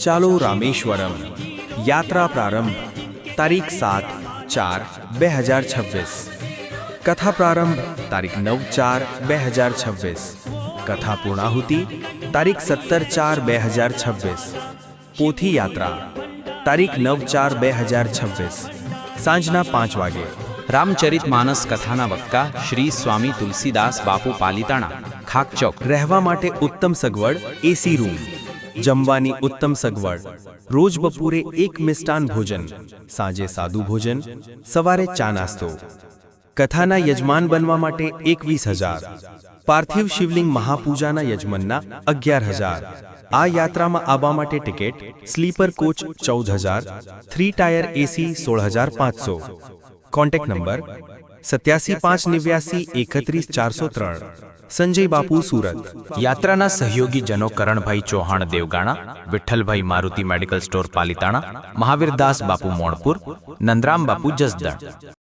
ચાલો રામેશ્વરમ યાત્રા પ્રારંભ તારીખ 7/4/2026 કથા પ્રારંભ તારીખ 9/4/2026 કથા પૂર્ણાહુતિ તારીખ 17/4/2026 પોથી યાત્રા તારીખ 9/4/2026 સાંજના 5 વાગે રામચરિત માનસ કથાના વક્તા શ્રી સ્વામી તુલસીદાસ બાપુ પાલિતાણા ખાક ચોક। રહેવા માટે ઉત્તમ સગવડ એસી રૂમ, જમવાની ઉત્તમ સગવડ, રોજ બપોરે એક મિષ્ટાન ભોજન, સાંજે સાદું ભોજન, સવારે ચા નાસ્તો। કથાના યજમાન બનવા માટે 21,000, પાર્થિવ શિવલિંગ મહાપૂજાના યજમાનના 11,000। આ યાત્રામાં આવવા માટે ticket sleeper coach 14,000, 3 tier AC 16,500। Contact number 8759913403 Sanjay બાપુ સુરત। યાત્રાના સહયોગી જનો કરણભાઈ ચૌહાણ દેવગાણા, વિઠ્ઠલભાઈ મારુતિ મેડિકલ સ્ટોર પાલિતાણા, મહાવીરદાસ બાપુ મોણપુર, નંદરામ બાપુ જસદણ।